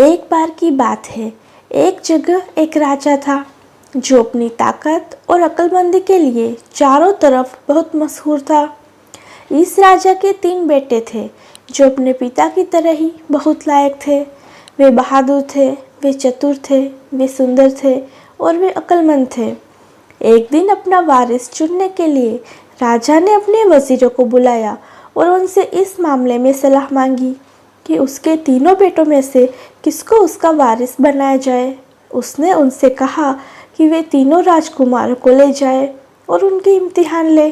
एक बार की बात है, एक जगह एक राजा था जो अपनी ताकत और अक्लमंदी के लिए चारों तरफ बहुत मशहूर था। इस राजा के 3 बेटे थे जो अपने पिता की तरह ही बहुत लायक थे। वे बहादुर थे, वे चतुर थे, वे सुंदर थे और वे अक्लमंद थे। एक दिन अपना वारिस चुनने के लिए राजा ने अपने वजीरों को बुलाया और उनसे इस मामले में सलाह मांगी कि उसके तीनों बेटों में से किसको उसका वारिस बनाया जाए। उसने उनसे कहा कि वे तीनों राजकुमारों को ले जाए और उनके इम्तिहान ले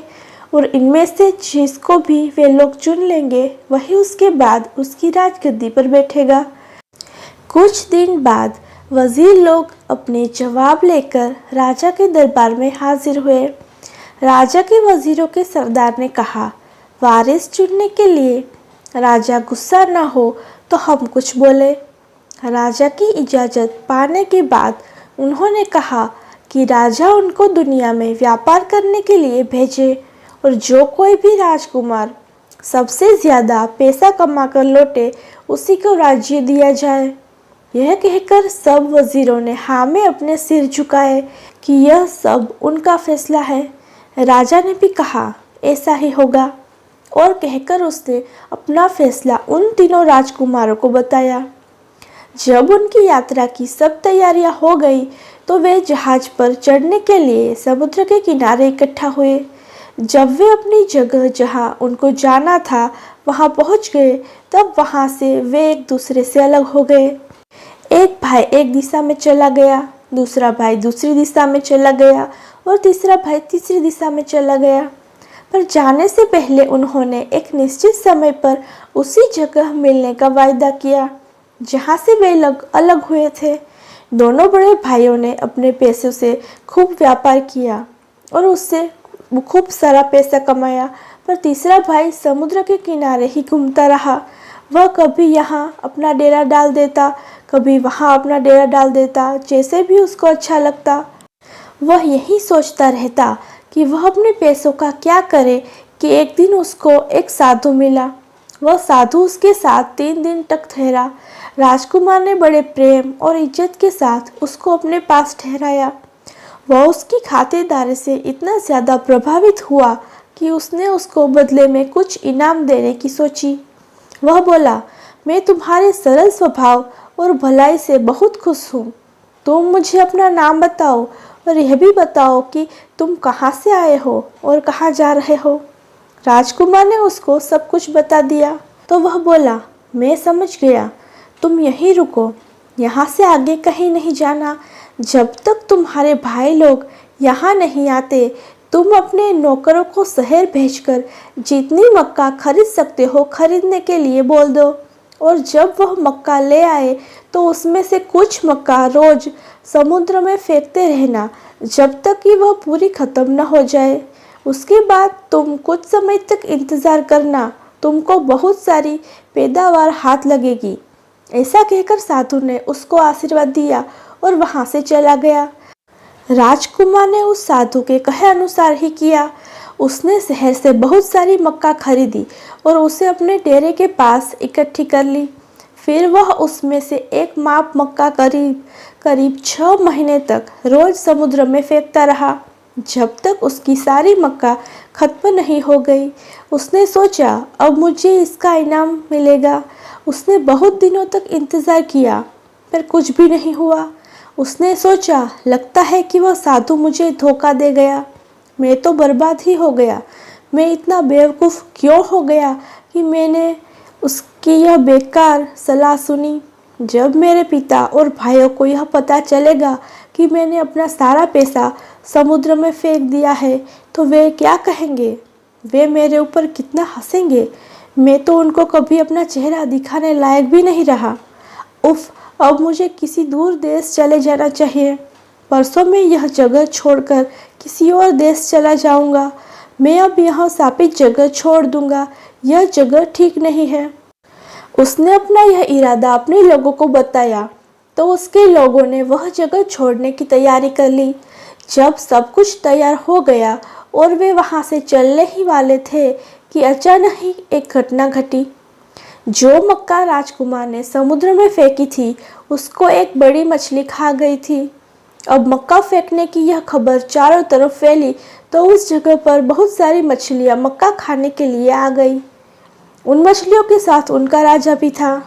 और इनमें से जिसको भी वे लोग चुन लेंगे वही उसके बाद उसकी राजगद्दी पर बैठेगा। कुछ दिन बाद वजीर लोग अपने जवाब लेकर राजा के दरबार में हाजिर हुए। राजा के वजीरों के सरदार ने कहा, वारिस चुनने के लिए राजा गुस्सा न हो तो हम कुछ बोले। राजा की इजाज़त पाने के बाद उन्होंने कहा कि राजा उनको दुनिया में व्यापार करने के लिए भेजे और जो कोई भी राजकुमार सबसे ज़्यादा पैसा कमा कर लौटे उसी को राज्य दिया जाए। यह कहकर सब वजीरों ने हाँ में अपने सिर झुकाए कि यह सब उनका फैसला है। राजा ने भी कहा ऐसा ही होगा और कहकर उसने अपना फैसला उन तीनों राजकुमारों को बताया। जब उनकी यात्रा की सब तैयारियां हो गई तो वे जहाज पर चढ़ने के लिए समुद्र के किनारे इकट्ठा हुए। जब वे अपनी जगह जहां उनको जाना था वहां पहुंच गए तब वहां से वे एक दूसरे से अलग हो गए। एक भाई एक दिशा में चला गया, दूसरा भाई दूसरी दिशा में चला गया और तीसरा भाई तीसरी दिशा में चला गया। पर जाने से पहले उन्होंने एक निश्चित समय पर उसी जगह मिलने का वायदा किया जहाँ से वे अलग हुए थे। दोनों बड़े भाइयों ने अपने पैसों से खूब व्यापार किया और उससे खूब सारा पैसा कमाया, पर तीसरा भाई समुद्र के किनारे ही घूमता रहा। वह कभी यहाँ अपना डेरा डाल देता, कभी वहाँ अपना डेरा डाल देता, जैसे भी उसको अच्छा लगता। वह यही सोचता रहता कि वह अपने पैसों का क्या करे कि एक दिन उसको एक साधु मिला। वह साधु उसके साथ 3 दिन तक ठहरा। राजकुमार ने बड़े प्रेम और इज्जत के साथ उसको अपने पास ठहराया। वह उसकी खातिरदारी से इतना ज़्यादा प्रभावित हुआ कि उसने उसको बदले में कुछ इनाम देने की सोची। वह बोला, मैं तुम्हारे सरल स्वभाव और भलाई से बहुत खुश हूँ। तुम मुझे अपना नाम बताओ और यह भी बताओ कि तुम कहाँ से आए हो और कहाँ जा रहे हो। राजकुमार ने उसको सब कुछ बता दिया तो वह बोला, मैं समझ गया, तुम यहीं रुको, यहाँ से आगे कहीं नहीं जाना। जब तक तुम्हारे भाई लोग यहाँ नहीं आते तुम अपने नौकरों को शहर भेजकर जितनी मक्का खरीद सकते हो खरीदने के लिए बोल दो और जब वह मक्का ले आए तो उसमें से कुछ मक्का रोज समुद्र में फेंकते रहना जब तक कि वह पूरी ख़त्म न हो जाए। उसके बाद तुम कुछ समय तक इंतज़ार करना, तुमको बहुत सारी पैदावार हाथ लगेगी। ऐसा कहकर साधु ने उसको आशीर्वाद दिया और वहाँ से चला गया। राजकुमार ने उस साधु के कहे अनुसार ही किया। उसने शहर से बहुत सारी मक्का खरीदी और उसे अपने डेरे के पास इकट्ठी कर ली। फिर वह उसमें से एक माप मक्का करीब 6 महीने तक रोज समुद्र में फेंकता रहा जब तक उसकी सारी मक्का खत्म नहीं हो गई। उसने सोचा अब मुझे इसका इनाम मिलेगा। उसने बहुत दिनों तक इंतज़ार किया पर कुछ भी नहीं हुआ। उसने सोचा लगता है कि वह साधु मुझे धोखा दे गया, मैं तो बर्बाद ही हो गया। मैं इतना बेवकूफ़ क्यों हो गया कि मैंने उसकी यह बेकार सलाह सुनी। जब मेरे पिता और भाइयों को यह पता चलेगा कि मैंने अपना सारा पैसा समुद्र में फेंक दिया है तो वे क्या कहेंगे, वे मेरे ऊपर कितना हंसेंगे। मैं तो उनको कभी अपना चेहरा दिखाने लायक भी नहीं रहा। उफ, अब मुझे किसी दूर देश चले जाना चाहिए। परसों मैं यह जगह छोड़कर किसी और देश चला जाऊंगा। मैं अब यह शापित जगह छोड़ दूंगा, यह जगह ठीक नहीं है। उसने अपना यह इरादा अपने लोगों को बताया तो उसके लोगों ने वह जगह छोड़ने की तैयारी कर ली। जब सब कुछ तैयार हो गया और वे वहां से चलने ही वाले थे कि अचानक ही एक घटना घटी। जो मक्का राजकुमार ने समुद्र में फेंकी थी उसको एक बड़ी मछली खा गई थी। अब मक्का फेंकने की यह खबर चारों तरफ फैली तो उस जगह पर बहुत सारी मछलियां मक्का खाने के लिए आ गई। उन मछलियों के साथ उनका राजा भी था।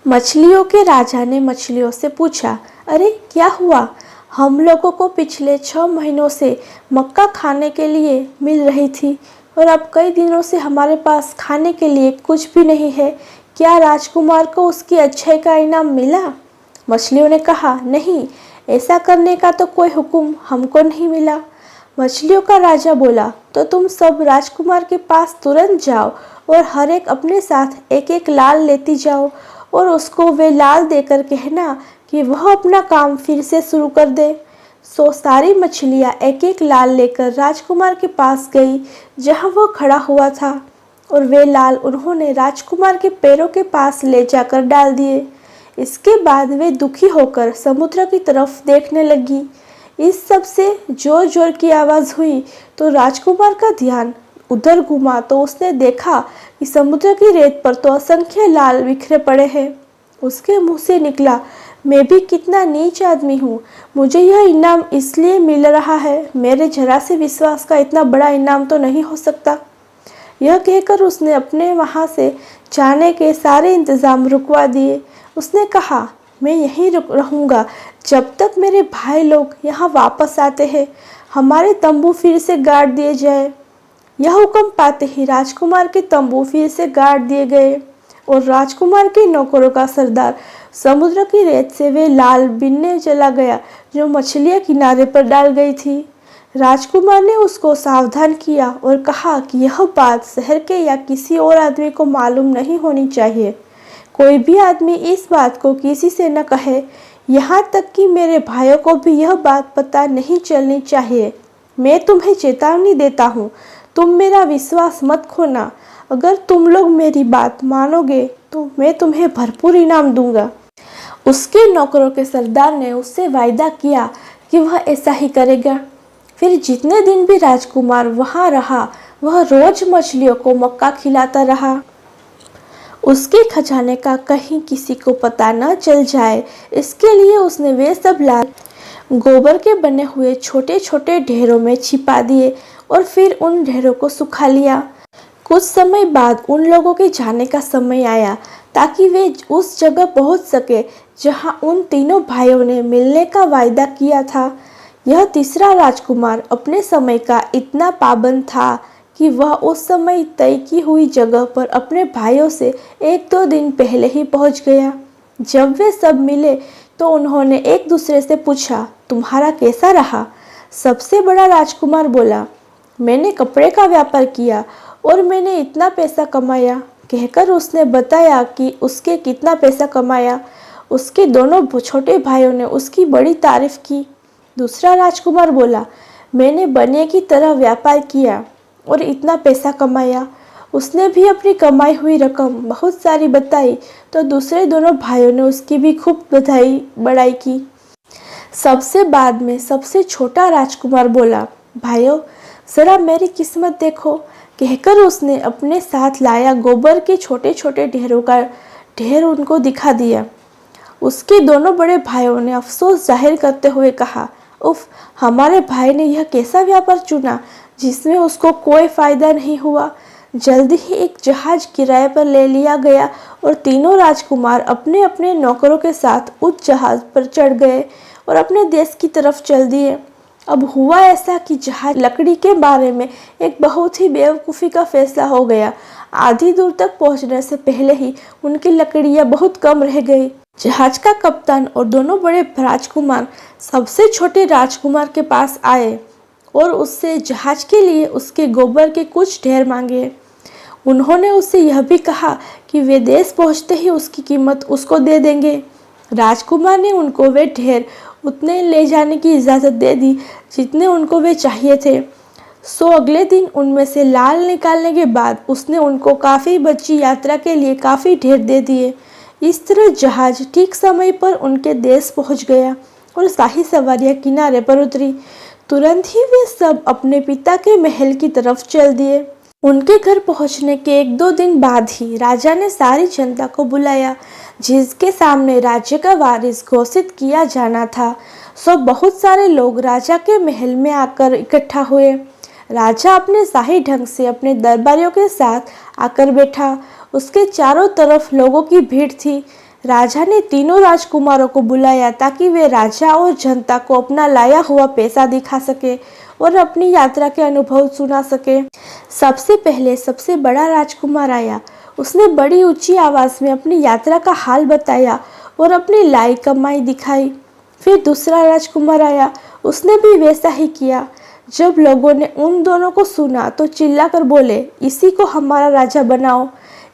मछलियों के राजा ने मछलियों से पूछा, अरे क्या हुआ? हम लोगों को पिछले 6 महीनों से मक्का खाने के लिए मिल रही थी और अब कई दिनों से हमारे पास खाने के लिए कुछ भी नहीं है। क्या राजकुमार को उसकी अच्छाई का इनाम मिला? मछलियों ने कहा, नहीं, ऐसा करने का तो कोई हुक्म हमको नहीं मिला। मछलियों का राजा बोला, तो तुम सब राजकुमार के पास तुरंत जाओ और हर एक अपने साथ एक एक लाल लेती जाओ और उसको वे लाल देकर कहना कि वह अपना काम फिर से शुरू कर दे। सो सारी मछलियाँ एक एक लाल लेकर राजकुमार के पास गई जहाँ वह खड़ा हुआ था और वे लाल उन्होंने राजकुमार के पैरों के पास ले जाकर डाल दिए। इसके बाद वे दुखी होकर समुद्र की तरफ देखने लगी। इस सब से जोर जोर की आवाज़ हुई तो राजकुमार का ध्यान उधर घूमा तो उसने देखा कि समुद्र की रेत पर तो असंख्य लाल बिखरे पड़े हैं। उसके मुंह से निकला, मैं भी कितना नीच आदमी हूँ, मुझे यह इनाम इसलिए मिल रहा है, मेरे जरा से विश्वास का इतना बड़ा इनाम तो नहीं हो सकता। यह कहकर उसने अपने वहाँ से जाने के सारे इंतज़ाम रुकवा दिए। उसने कहा, मैं यहीं रहूँगा जब तक मेरे भाई लोग यहाँ वापस आते हैं, हमारे तंबू फिर से गाड़ दिए जाए। यह हुक्म पाते ही राजकुमार के तंबू फिर से गाड़ दिए गए और राजकुमार के नौकरों का सरदार समुद्र की रेत से वे लाल बीनने चला गया जो मछलियाँ किनारे पर डाल गई थी। राजकुमार ने उसको सावधान किया और कहा कि यह बात शहर के या किसी और आदमी को मालूम नहीं होनी चाहिए। कोई भी आदमी इस बात को किसी से न कहे, यहाँ तक कि मेरे भाइयों को भी यह बात पता नहीं चलनी चाहिए। मैं तुम्हें चेतावनी देता हूँ, तुम मेरा विश्वास मत खोना। अगर तुम लोग मेरी बात मानोगे तो मैं तुम्हें भरपूर इनाम दूंगा। उसके नौकरों के सरदार ने उससे वायदा किया कि वह ऐसा ही करेगा। फिर जितने दिन भी राजकुमार वहाँ रहा, वह रोज मछलियों को मक्का खिलाता रहा। उसके खजाने का कहीं किसी को पता न चल जाए, इसके लिए उसने वे सब लाल गोबर के बने हुए छोटे छोटे ढेरों में छिपा दिए और फिर उन ढेरों को सुखा लिया। कुछ समय बाद उन लोगों के जाने का समय आया ताकि वे उस जगह पहुंच सके जहां उन तीनों भाइयों ने मिलने का वायदा किया था। यह तीसरा राजकुमार अपने समय का इतना पाबंद था कि वह उस समय तय की हुई जगह पर अपने भाइयों से 1-2 दिन पहले ही पहुंच गया। जब वे सब मिले तो उन्होंने एक दूसरे से पूछा, तुम्हारा कैसा रहा? सबसे बड़ा राजकुमार बोला, मैंने कपड़े का व्यापार किया और मैंने इतना पैसा कमाया। कहकर उसने बताया कि उसके कितना पैसा कमाया। उसके दोनों छोटे भाइयों ने उसकी बड़ी तारीफ की। दूसरा राजकुमार बोला, मैंने बनिए की तरह व्यापार किया और इतना पैसा कमाया। उसने भी अपनी कमाई हुई रकम बहुत सारी बताई तो दूसरे दोनों भाइयों ने उसकी भी खूब बड़ाई की। सबसे बाद में सबसे छोटा राजकुमार बोला, भाइयों जरा मेरी किस्मत देखो। कहकर उसने अपने साथ लाया गोबर के छोटे छोटे ढेरों का ढेर उनको दिखा दिया। उसके दोनों बड़े भाइयों ने अफसोस जाहिर करते हुए कहा, उफ, हमारे भाई ने यह कैसा व्यापार चुना जिसमें उसको कोई फायदा नहीं हुआ। जल्दी ही एक जहाज किराए पर ले लिया गया और तीनों राजकुमार अपने अपने नौकरों के साथ उस जहाज पर चढ़ गए और अपने देश की तरफ चल दिए। अब हुआ ऐसा कि जहाज लकड़ी के बारे में एक बहुत ही बेवकूफ़ी का फैसला हो गया। आधी दूर तक पहुंचने से पहले ही उनकी लकड़ियां बहुत कम रह गई। जहाज का कप्तान और दोनों बड़े राजकुमार सबसे छोटे राजकुमार के पास आए और उससे जहाज के लिए उसके गोबर के कुछ ढेर मांगे। उन्होंने उससे यह भी कहा कि वे देश पहुंचते ही उसकी कीमत उसको दे देंगे। राजकुमार ने उनको वे ढेर उतने ले जाने की इजाज़त दे दी जितने उनको वे चाहिए थे। सो अगले दिन उनमें से लाल निकालने के बाद उसने उनको काफ़ी बची यात्रा के लिए काफ़ी ढेर दे दिए। इस तरह जहाज ठीक समय पर उनके देश पहुंच गया और शाही सवारियां किनारे पर उतरी। तुरंत ही वे सब अपने पिता के महल की तरफ चल दिए। उनके घर पहुंचने के 1-2 दिन बाद ही राजा ने सारी जनता को बुलाया, जिसके सामने राज्य का वारिस घोषित किया जाना था। सो बहुत सारे लोग राजा के महल में आकर इकट्ठा हुए। राजा अपने शाही ढंग से अपने दरबारियों के साथ आकर बैठा। उसके चारों तरफ लोगों की भीड़ थी। राजा ने तीनों राजकुमारों को बुलाया ताकि वे राजा और जनता को अपना लाया हुआ पैसा दिखा सके और अपनी यात्रा के अनुभव सुना सके। सबसे पहले सबसे बड़ा राजकुमार आया। उसने बड़ी ऊंची आवाज में अपनी यात्रा का हाल बताया और अपनी लाई कमाई दिखाई। फिर दूसरा राजकुमार आया। उसने भी वैसा ही किया। जब लोगों ने उन दोनों को सुना तो चिल्लाकर बोले, इसी को हमारा राजा बनाओ,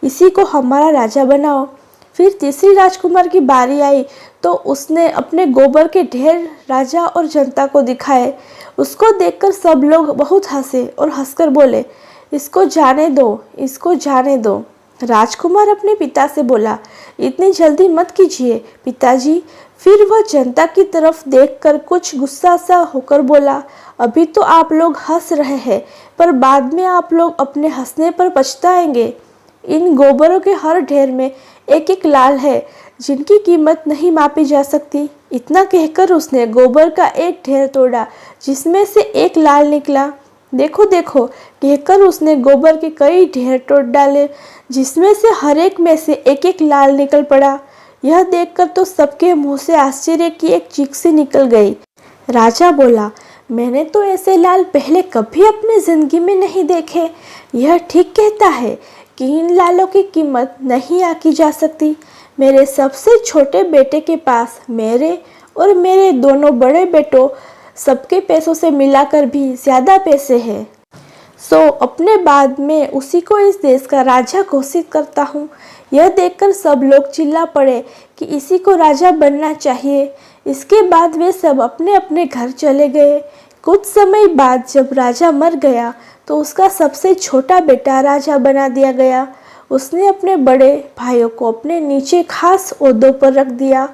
इसी को हमारा राजा बनाओ। फिर तीसरी राजकुमार की बारी आई तो उसने अपने गोबर के ढेर राजा और जनता को दिखाए। उसको देखकर सब लोग बहुत हंसे और हंसकर बोले, इसको जाने दो, इसको जाने दो। राजकुमार अपने पिता से बोला, इतनी जल्दी मत कीजिए पिताजी। फिर वह जनता की तरफ देखकर कुछ गुस्सा सा होकर बोला, अभी तो आप लोग हंस रहे हैं, पर बाद में आप लोग अपने हंसने पर पछताएंगे। इन गोबरों के हर ढेर में एक एक लाल है, जिनकी कीमत नहीं मापी जा सकती। इतना कहकर उसने गोबर का एक ढेर तोड़ा, जिसमें से एक लाल निकला। देखो देखो कहकर उसने गोबर के कई ढेर तोड़ डाले, जिसमें से हर एक में से एक एक लाल निकल पड़ा। यह देखकर तो सबके मुंह से आश्चर्य की एक चीख सी निकल गई। राजा बोला, मैंने तो ऐसे लाल पहले कभी अपनी जिंदगी में नहीं देखे। यह ठीक कहता है कि इन लालों की कीमत नहीं आकी जा सकती। मेरे सबसे छोटे बेटे के पास मेरे और मेरे दोनों बड़े बेटों सबके पैसों से मिलाकर भी ज्यादा पैसे हैं। सो अपने बाद में उसी को इस देश का राजा घोषित करता हूँ। यह देखकर सब लोग चिल्ला पड़े कि इसी को राजा बनना चाहिए। इसके बाद वे सब अपने अपने घर चले गए। कुछ समय बाद जब राजा मर गया तो उसका सबसे छोटा बेटा राजा बना दिया गया। उसने अपने बड़े भाइयों को अपने नीचे खास ओहदों पर रख दिया।